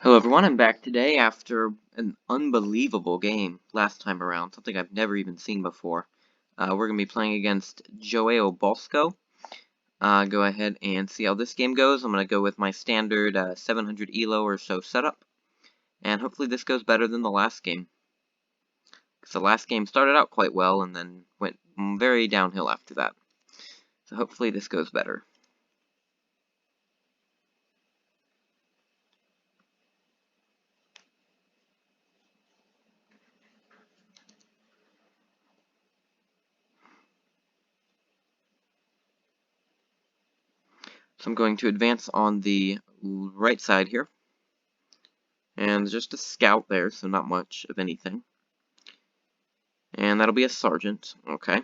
Hello everyone, I'm back today after an unbelievable game last time around, something I've never even seen before. We're going to be playing against Joao Bosco. Go ahead and see how this game goes. I'm going to go with my standard 700 elo or so setup, and hopefully this goes better than the last game. Because the last game started out quite well and then went very downhill after that. So hopefully this goes better. So I'm going to advance on the right side here. And just a scout there, so not much of anything. And that'll be a sergeant. Okay.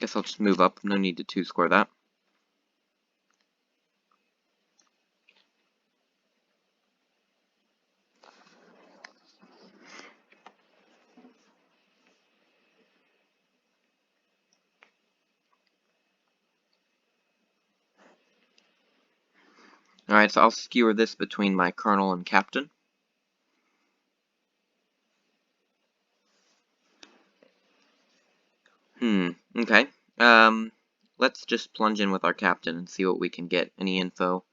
Guess I'll just move up. No need to two-square that. Alright, so I'll skewer this between my colonel and captain. Okay. Let's just plunge in with our captain and see what we can get. Any info?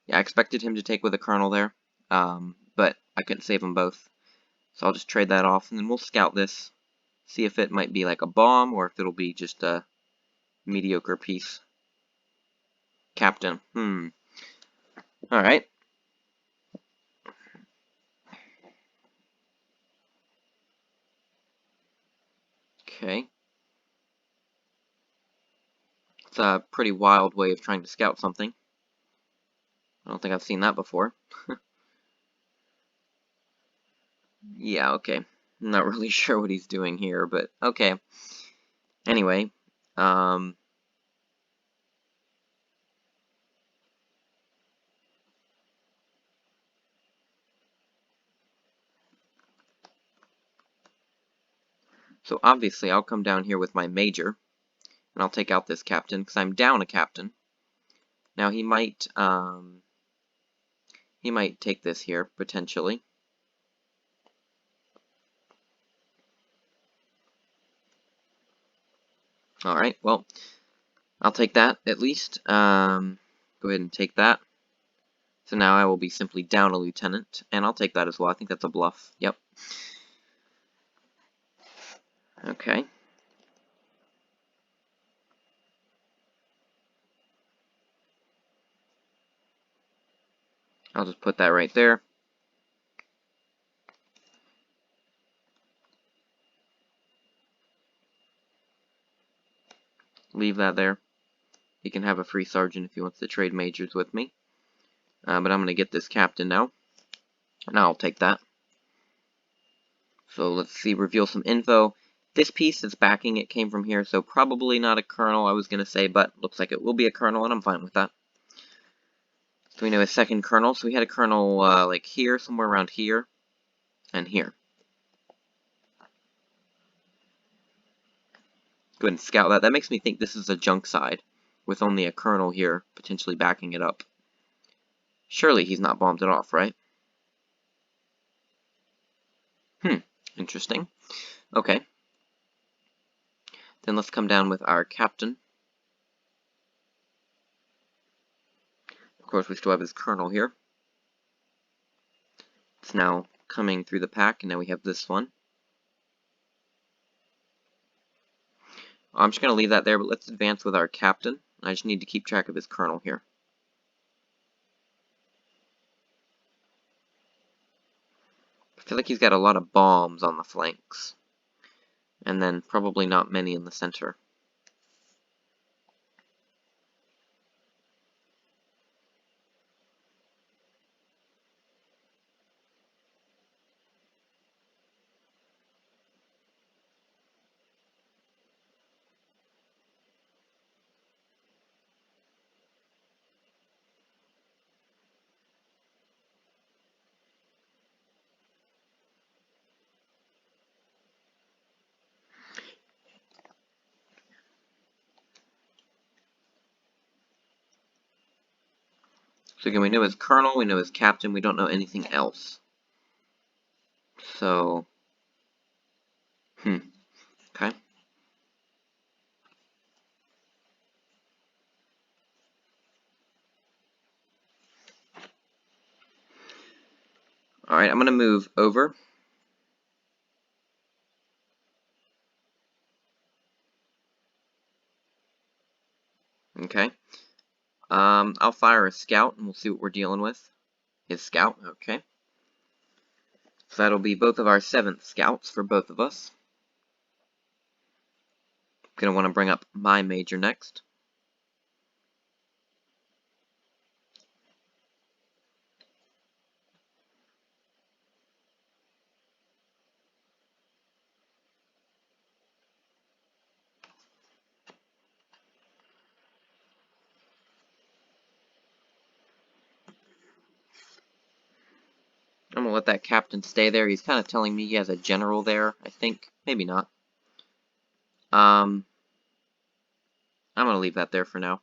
Yeah, I expected him to take with a colonel there, but I couldn't save them both. So I'll just trade that off, and then we'll scout this. See if it might be like a bomb, or if it'll be just a mediocre piece. Captain. Alright. Okay. It's a pretty wild way of trying to scout something. I don't think I've seen that before. Yeah, okay. I'm not really sure what he's doing here, but okay. Anyway, so obviously I'll come down here with my major, and I'll take out this captain, because I'm down a captain. Now he might take this here, potentially. Alright, well, I'll take that, at least. Go ahead and take that. So now I will be simply down a lieutenant, and I'll take that as well. I think that's a bluff. Yep. Okay. I'll just put that right there. Leave that there. He can have a free sergeant if he wants to trade majors with me. But I'm going to get this captain now. And I'll take that. So let's see, reveal some info. This piece that's backing it came from here, so probably not a colonel, I was going to say, but looks like it will be a colonel, and I'm fine with that. So we know a second colonel, so we had a colonel like here, somewhere around here, and here. Go ahead and scout that. That makes me think this is a junk side, with only a colonel here, potentially backing it up. Surely he's not bombed it off, right? Interesting. Okay. Then let's come down with our captain. Of course, we still have his colonel here. It's now coming through the pack, and now we have this one. I'm just going to leave that there, but let's advance with our captain. I just need to keep track of his colonel here. I feel like he's got a lot of bombs on the flanks. And then probably not many in the center. So again, we know his colonel, we know his captain, we don't know anything else. So, okay. Alright, I'm going to move over. Okay. I'll fire a scout and we'll see what we're dealing with. His scout, okay. So that'll be both of our 7th scouts for both of us. Gonna want to bring up my major next. I'm gonna let that captain stay there. He's kind of telling me he has a general there, I think. Maybe not. I'm gonna leave that there for now.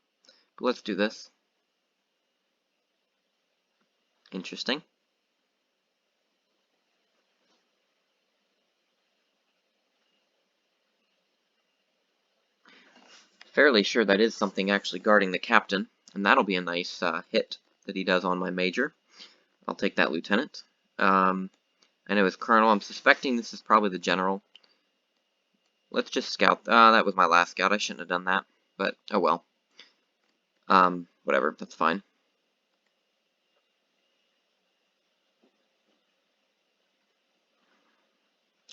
But let's do this. Interesting. Fairly sure that is something actually guarding the captain, and that'll be a nice hit that he does on my major. I'll take that lieutenant. I know his colonel. I'm suspecting this is probably the general. Let's just scout. That was my last scout. I shouldn't have done that, but oh well. Whatever. That's fine.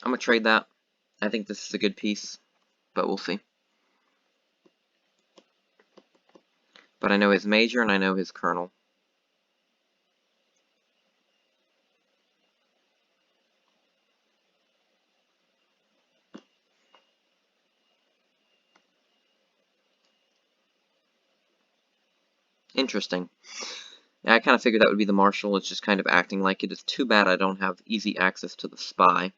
I'm gonna trade that. I think this is a good piece, but we'll see. But I know his major and I know his colonel. Interesting. Yeah, I kind of figured that would be the marshal. It's just kind of acting like it. It's too bad I don't have easy access to the spy.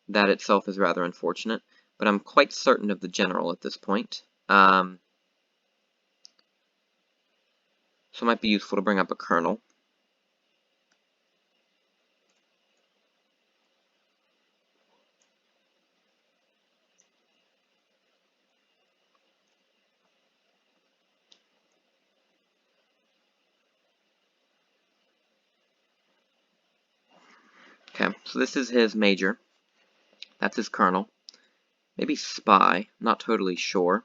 That itself is rather unfortunate, but I'm quite certain of the general at this point. So it might be useful to bring up a colonel. Okay, so this is his major. That's his colonel. Maybe spy, not totally sure.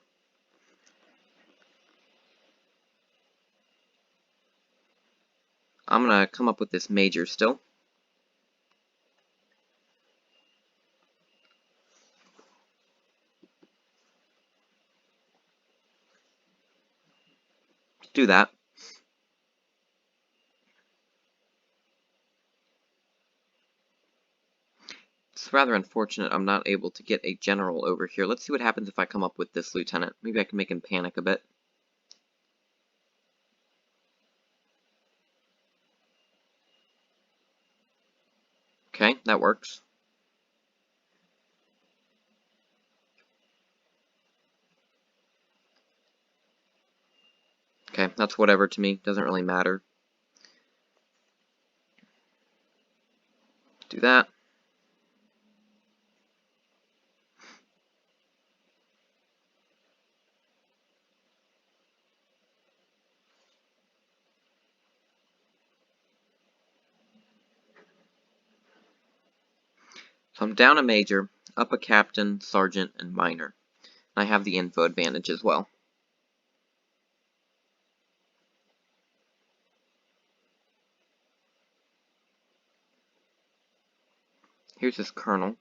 I'm gonna come up with this major still. Do that. It's rather unfortunate I'm not able to get a general over here. Let's see what happens if I come up with this lieutenant. Maybe I can make him panic a bit. Okay, that works. Okay, that's whatever to me. Doesn't really matter. Do that. So I'm down a major, up a captain, sergeant, and minor. I have the info advantage as well. Here's his colonel.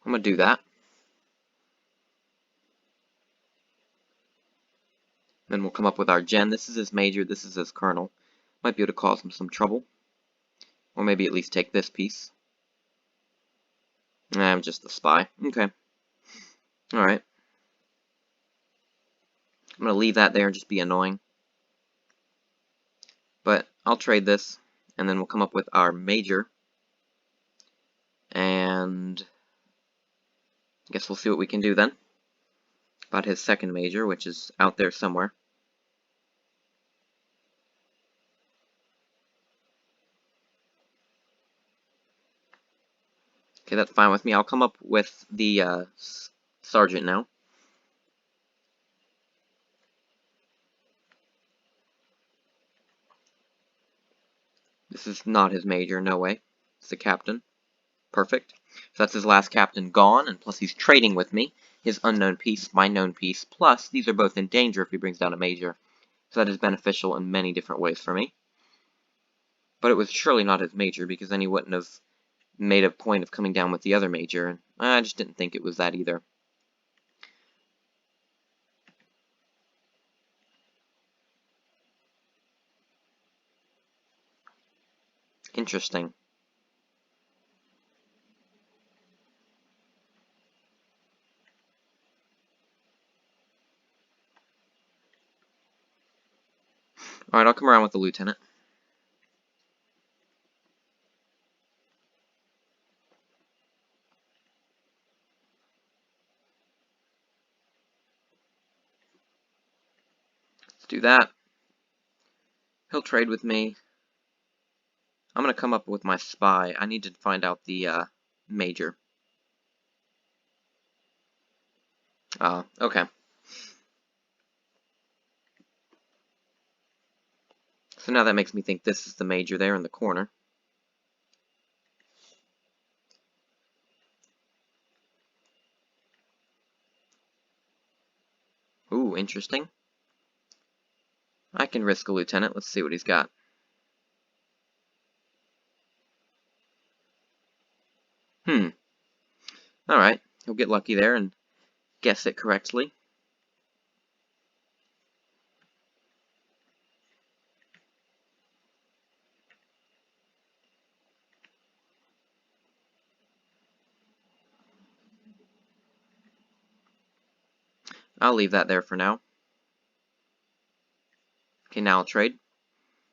I'm going to do that. Then we'll come up with our gen. This is his major, this is his colonel. Might be able to cause him some trouble. Or maybe at least take this piece. I'm just the spy. Okay. Alright. I'm going to leave that there and just be annoying. But I'll trade this, and then we'll come up with our major. And I guess we'll see what we can do then. About his second major, which is out there somewhere. Okay, that's fine with me. I'll come up with the sergeant now. This is not his major, no way. It's the captain. Perfect. So that's his last captain gone, and plus he's trading with me. His unknown piece, my known piece, plus these are both in danger if he brings down a major. So that is beneficial in many different ways for me. But it was surely not his major, because then he wouldn't have made a point of coming down with the other major, and I just didn't think it was that either. Interesting. Alright, I'll come around with the lieutenant. Let's do that. He'll trade with me. I'm going to come up with my spy. I need to find out the major. Okay. So now that makes me think this is the major there in the corner. Ooh, interesting. I can risk a lieutenant. Let's see what he's got. Alright, he'll get lucky there and guess it correctly. I'll leave that there for now. Okay, now I'll trade.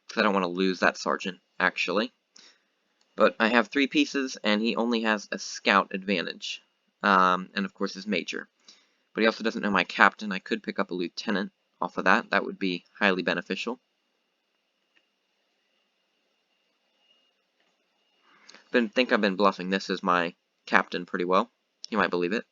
Because I don't want to lose that sergeant, actually. But I have 3 pieces, and he only has a scout advantage. And of course his major. But he also doesn't know my captain. I could pick up a lieutenant off of that. That would be highly beneficial. Think I've been bluffing this as my captain pretty well. You might believe it.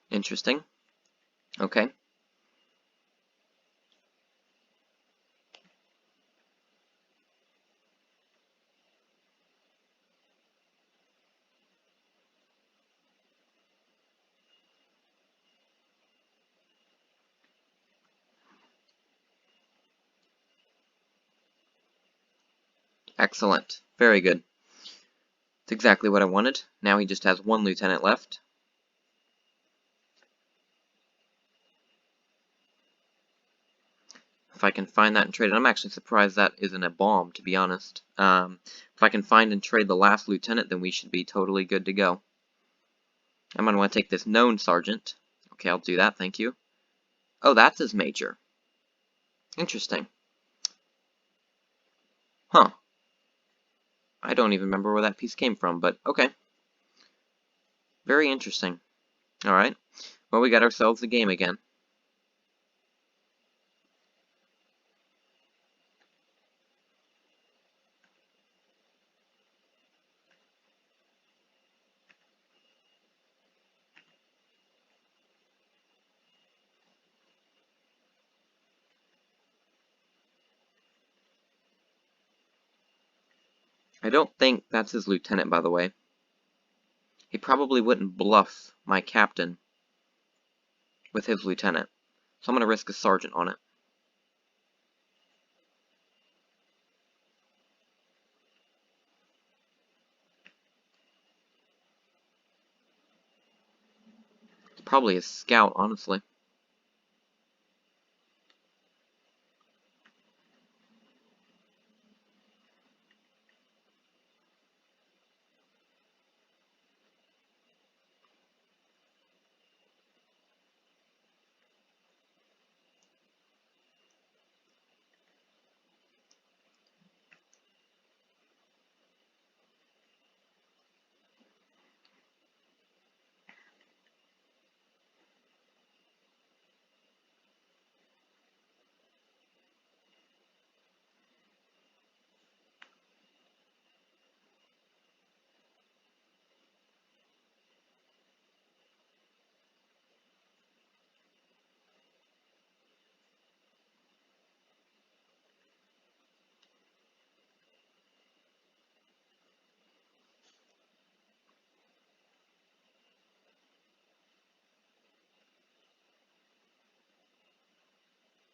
Interesting. Okay. Excellent. Very good. It's exactly what I wanted. Now he just has 1 lieutenant left. If I can find that and trade it, I'm actually surprised that isn't a bomb, to be honest. If I can find and trade the last lieutenant, then we should be totally good to go. I'm going to want to take this known sergeant. Okay, I'll do that, thank you. Oh, that's his major. Interesting. Huh. I don't even remember where that piece came from, but okay. Very interesting. Alright. Well, we got ourselves a game again. I don't think that's his lieutenant, by the way. He probably wouldn't bluff my captain with his lieutenant. So I'm going to risk a sergeant on it. Probably a scout, honestly.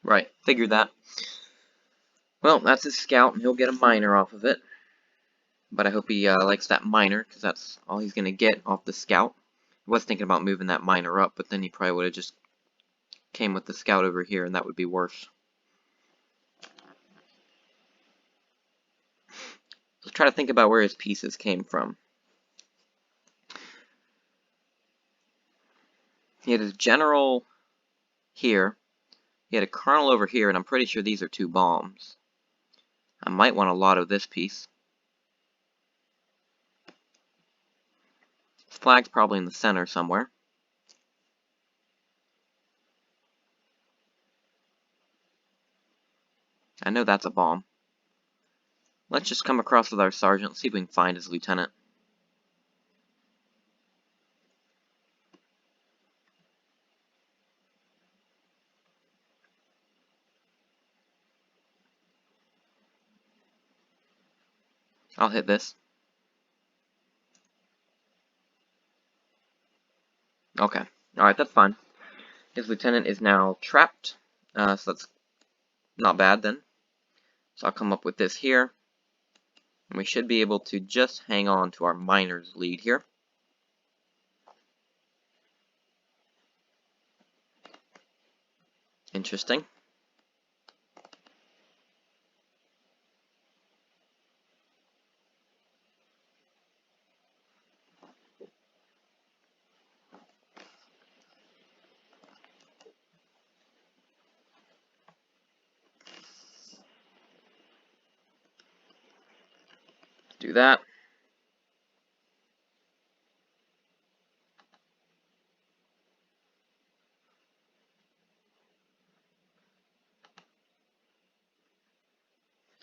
Right, figured that. Well, that's his scout, and he'll get a minor off of it. But I hope he likes that minor, because that's all he's going to get off the scout. I was thinking about moving that minor up, but then he probably would have just came with the scout over here, and that would be worse. Let's try to think about where his pieces came from. He had his general here. He had a colonel over here, and I'm pretty sure these are 2 bombs. I might want a lot of this piece. His flag's probably in the center somewhere. I know that's a bomb. Let's just come across with our sergeant, see if we can find his lieutenant. I'll hit this. Okay. Alright, that's fine. His lieutenant is now trapped, so that's not bad then. So I'll come up with this here, and we should be able to just hang on to our minor's lead here. Interesting. Do that.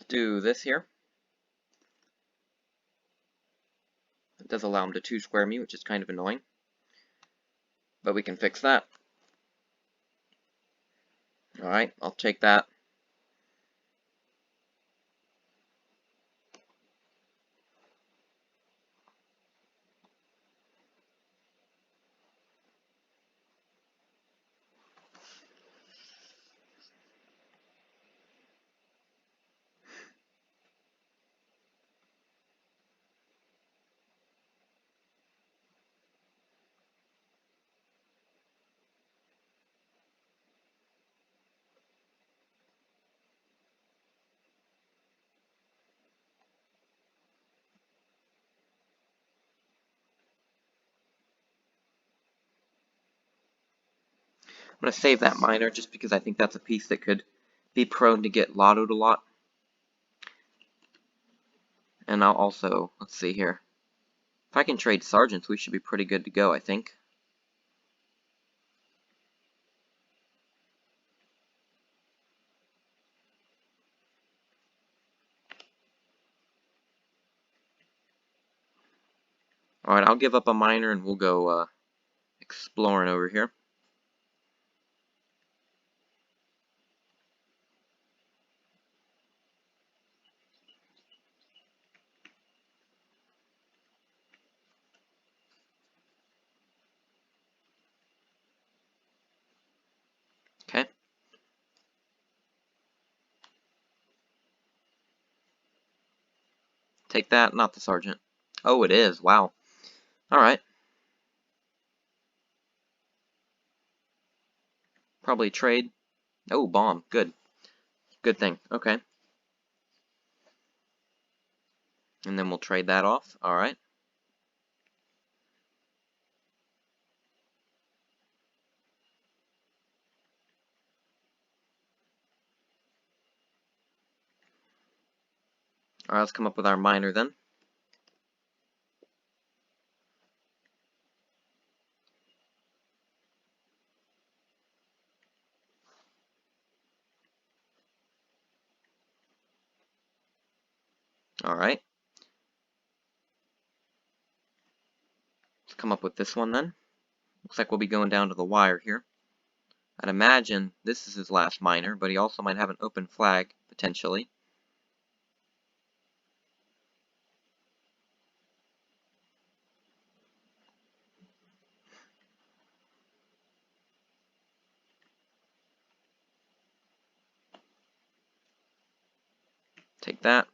Do this here. It does allow him to 2-square me, which is kind of annoying. But we can fix that. Alright, I'll take that. I'm going to save that minor just because I think that's a piece that could be prone to get lottoed a lot. And I'll also, let's see here. If I can trade sergeants, we should be pretty good to go, I think. Alright, I'll give up a minor and we'll go exploring over here. Okay. Take that, not the sergeant. Oh, it is. Wow. Alright. Probably trade. Oh, bomb. Good. Good thing. Okay. And then we'll trade that off. Alright. Alright, let's come up with our miner then. Alright. Let's come up with this one then. Looks like we'll be going down to the wire here. I'd imagine this is his last miner, but he also might have an open flag, potentially. Take that.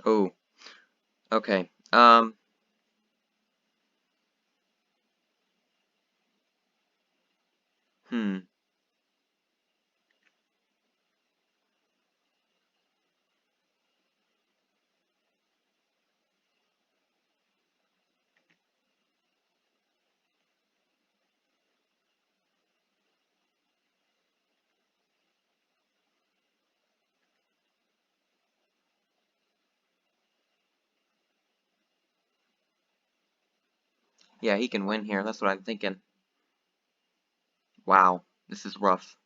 Oh, okay. Hmm. Yeah, he can win here. That's what I'm thinking. Wow, this is rough.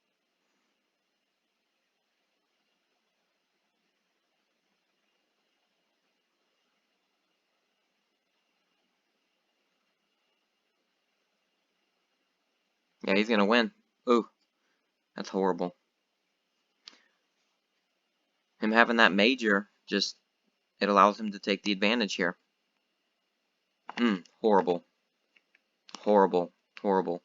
Yeah, he's gonna win. Ooh, that's horrible. Him having that major, just, it allows him to take the advantage here. Horrible. Horrible. Horrible.